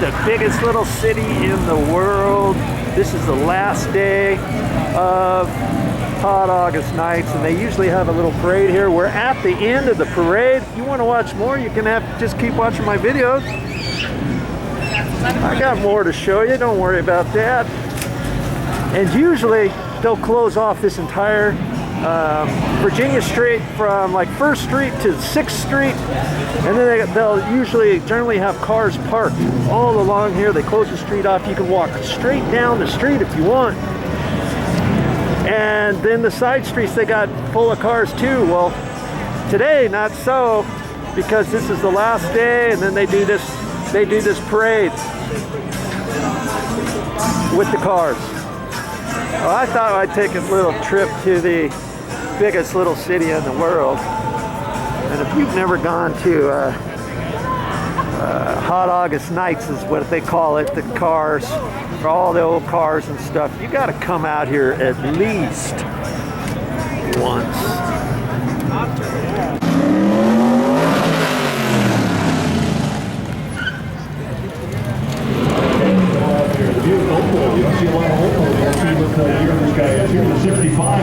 the biggest little city in the world. This is the last day of Hot August Nights, and they usually have a little parade here. We're at the end of the parade. If you want to watch more, you can just keep watching my videos. I got more to show you, don't worry about that. And usually they'll close off this entire Virginia Street from like 1st Street to 6th Street, and then they'll generally have cars parked all along here. They close the street off. You can walk straight down the street if you want. And then the side streets, they got full of cars too. Well, today not so, because this is the last day, and then they do this parade with the cars. Well, I thought I'd take a little trip to the biggest little city in the world. And if you've never gone to Hot August Nights is what they call it, the cars, for all the old cars and stuff, you got to come out here at least once.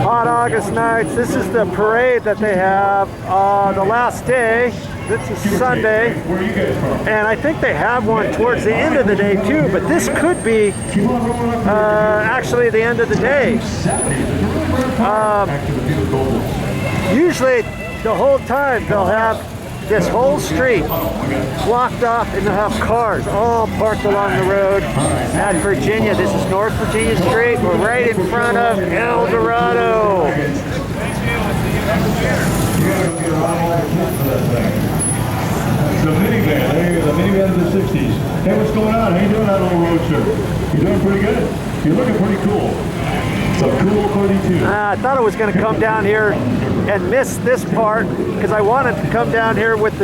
Hot August Nights, this is the parade that they have the last day. This is Sunday, and I think they have one towards the end of the day too, but this could be actually the end of the day. Usually the whole time they'll have this whole street blocked off, and they'll have cars all parked along the road at Virginia. This is North Virginia Street. We're right in front of El Dorado. The minivan of the 60s. Hey, what's going on? How you doing, that little roadster? You doing pretty good? You're looking pretty cool. So cool 32. I thought I was going to come down here and miss this part, because I wanted to come down here with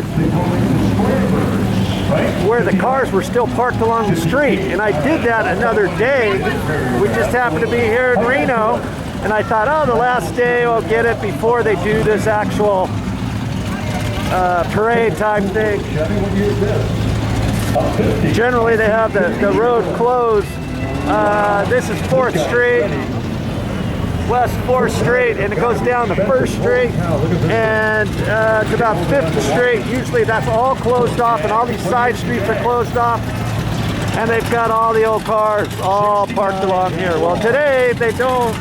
where the cars were still parked along the street, and I did that another day. We just happened to be here in Reno, and I thought, oh, the last day I'll get it before they do this actual parade type thing. Generally they have the road closed. This is 4th Street, West 4th Street, and it goes down to 1st Street and to about 5th Street. Usually that's all closed off, and all these side streets are closed off, and they've got all the old cars all parked along here. Well, today they don't.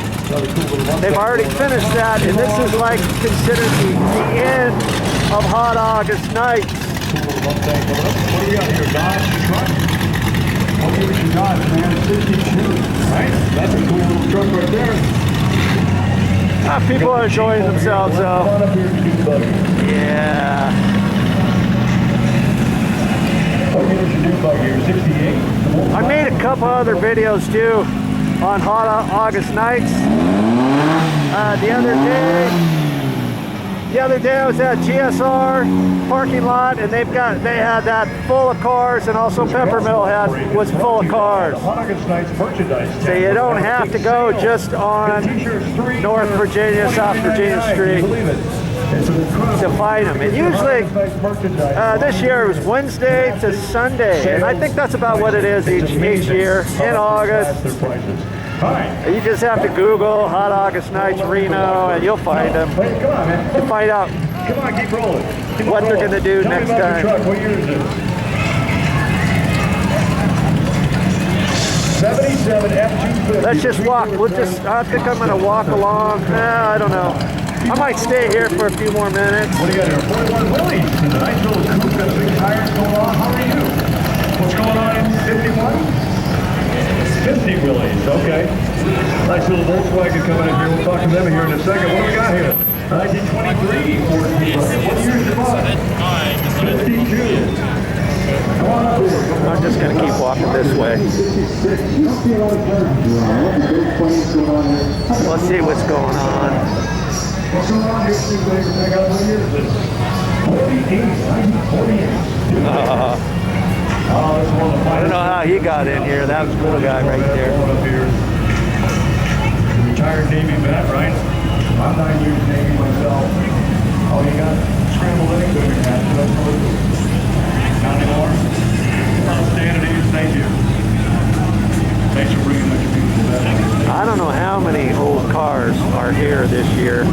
They've already finished that, and this is like considered the end of Hot August Nights. What do you got here, Dodge truck? What year is your Dodge, man? 52, right? That's a cool little truck right there. People are enjoying themselves, though. Yeah. What year is your new bug here? 68? I made a couple other videos, too, on Hot August Nights. The other day I was at GSR parking lot, and they had that full of cars, and also Peppermill was full of cars. So you don't have to go just on North Virginia, South Virginia Street to find them. And usually this year it was Wednesday to Sunday, and I think that's about what it is each year in August. You just have to Google Hot August Nights Reno, and you'll find them. You'll find out what they're going to do next time. What year is it? 77 F250. Let's just walk. I think I'm going to walk along. I don't know. I might stay here for a few more minutes. What do you got here? 41 Willys. There's a nice little coupe. Got big tires going on. How are you? What's going on in 51? 50 Willys, okay. Nice little Volkswagen coming in here. We'll talk to them here in a second. What do we got here? 1923 Ford T-Roc. What year is it on? 52. Come on up here. I'm just going to keep walking this way. Let's see what's going on. What's going on here? What year is this? 48. I don't know how he got in here. That was a cool guy right there. Retired Navy vet, right? I'm 9 years Navy myself. Oh, you got scrambled eggs on your hat. Not anymore. Kennedys, thank you. Thanks for bringing that beautiful back. I don't know how many old cars are here this year.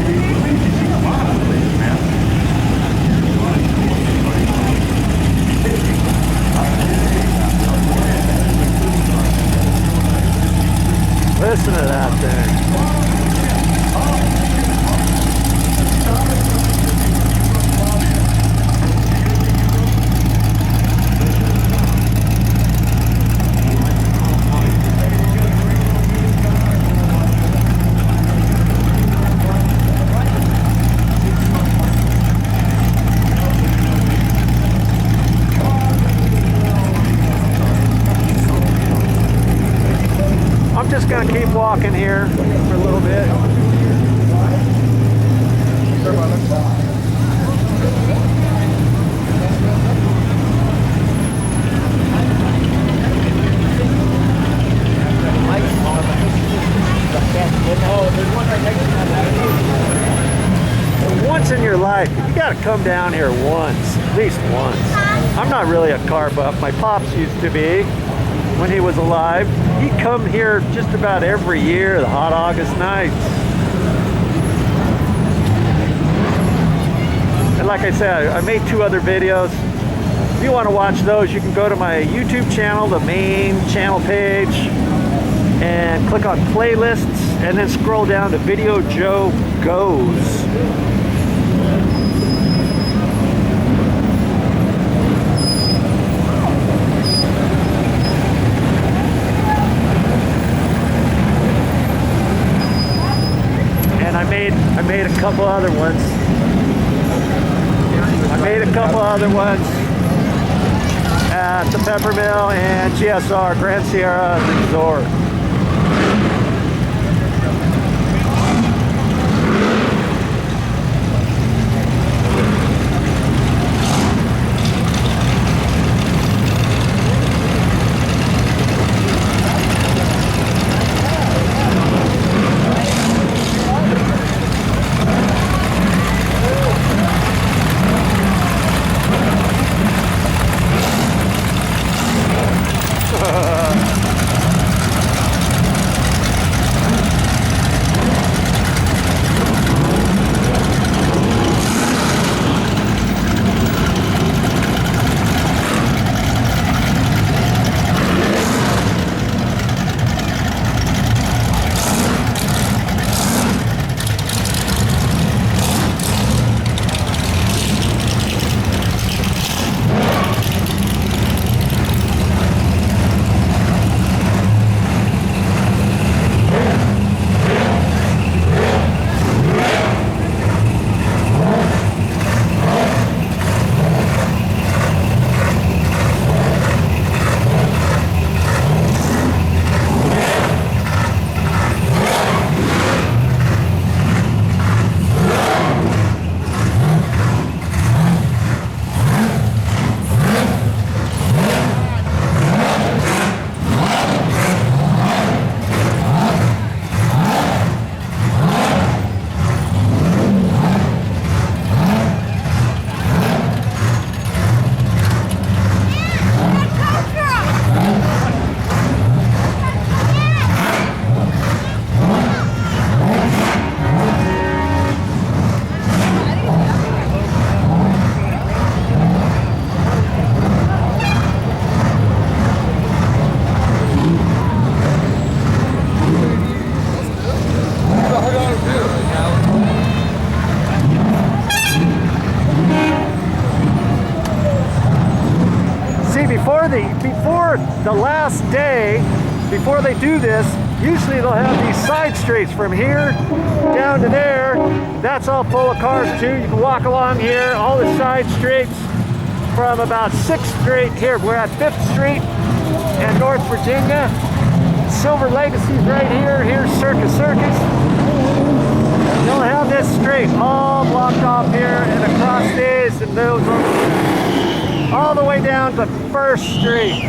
Listen to that thing. I'm just going to keep walking here for a little bit. Once in your life, you got to come down here once, at least once. I'm not really a car buff. My pops used to be. When he was alive, he'd come here just about every year, the hot August nights. And like I said, I made 2 other videos. If you want to watch those, you can go to my YouTube channel, the main channel page, and click on playlists, and then scroll down to Video Joe Goes. I made a couple other ones. At the Peppermill and GSR, Grand Sierra Resort. before the last day, before they do this, usually they'll have these side streets from here down to there. That's all full of cars too. You can walk along here, all the side streets from about 6th Street here. We're at 5th Street and North Virginia. Silver Legacy's right here. Here's Circus. You'll have this street all blocked off here and across these and those all the way down to 1st Street.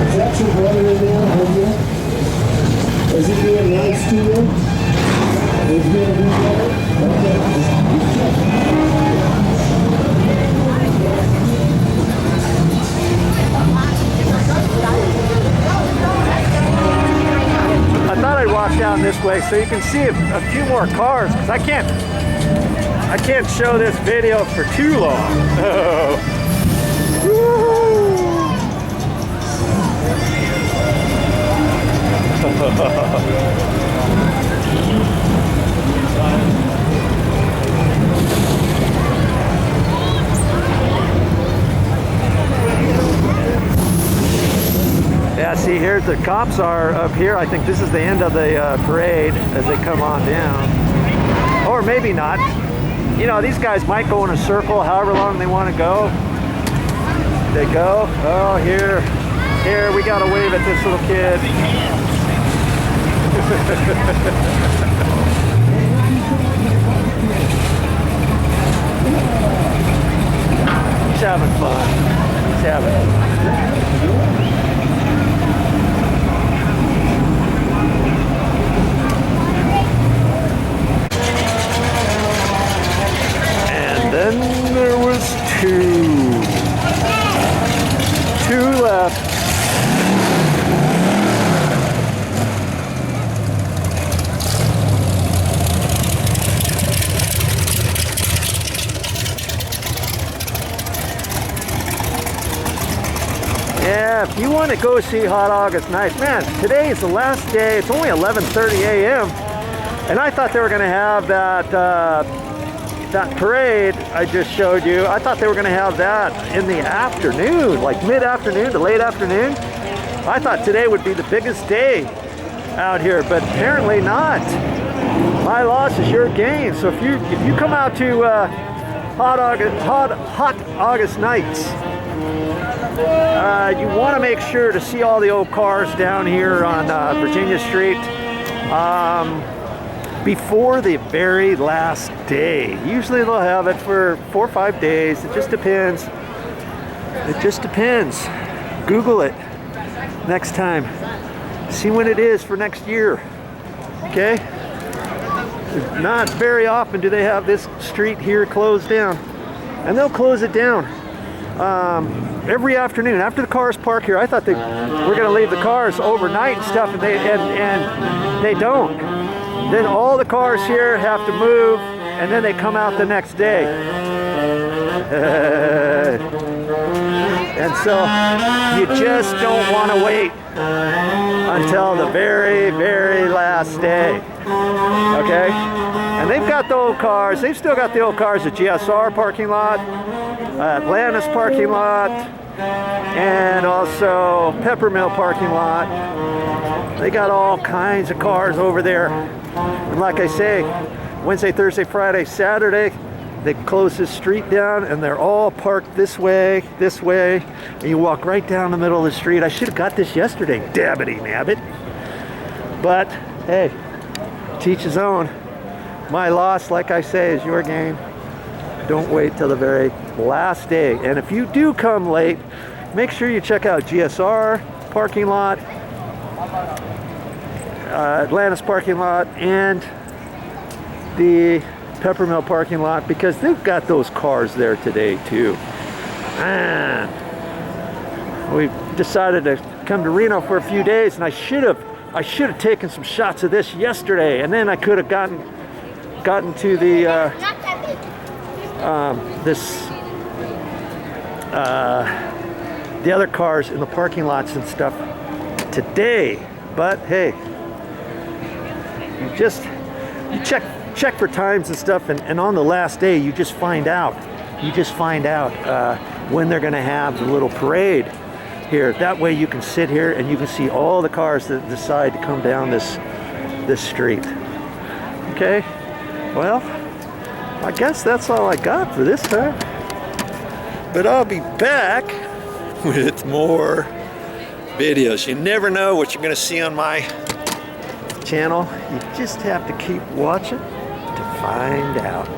Is that your brother in there, Olivia? Is he doing nice to you? Is he doing better? Okay. down this way so you can see a few more cars, because I can't show this video for too long. Yeah, see, here's the cops are up here. I think this is the end of the parade as they come on down. Or maybe not. You know, these guys might go in a circle however long they want to go. They go. Oh, here, we got to wave at this little kid. He's having fun. He's having fun. Then there was two left. Yeah, if you want to go see Hot August Nights, man, today is the last day. It's only 11:30 a.m. and I thought they were going to have that parade I just showed you. I thought they were going to have that in the afternoon, like mid-afternoon to late afternoon. I thought today would be the biggest day out here, but apparently not. My loss is your gain. So if you come out to Hot August Nights, you want to make sure to see all the old cars down here on Virginia Street. Before the very last day. Usually they'll have it for 4 or 5 days. It just depends. It just depends. Google it next time. See when it is for next year. Okay? Not very often do they have this street here closed down. And they'll close it down every afternoon. After the cars park here, I thought they were going to leave the cars overnight and stuff, and they don't. Then all the cars here have to move, and then they come out the next day. And so you just don't want to wait until the very, very last day. Okay? And they've got the old cars. They've still got the old cars at GSR parking lot, Atlantis parking lot, and also Peppermill parking lot. They got all kinds of cars over there. And like I say, Wednesday, Thursday, Friday, Saturday, they close this street down and they're all parked this way, and you walk right down the middle of the street. I should have got this yesterday, dabbity nabbit. But hey, teach his own. My loss, like I say, is your gain. Don't wait till the very last day. And if you do come late, make sure you check out GSR parking lot, Atlantis parking lot, and the Peppermill parking lot, because they've got those cars there today too. We decided to come to Reno for a few days, and I should have taken some shots of this yesterday, and then I could have gotten to the the other cars in the parking lots and stuff today. But hey, you check for times and stuff, and on the last day you just find out when they're going to have the little parade here. That way you can sit here and you can see all the cars that decide to come down this street. Okay, well, I guess that's all I got for this time, but I'll be back with more videos. You never know what you're going to see on my channel. You just have to keep watching to find out.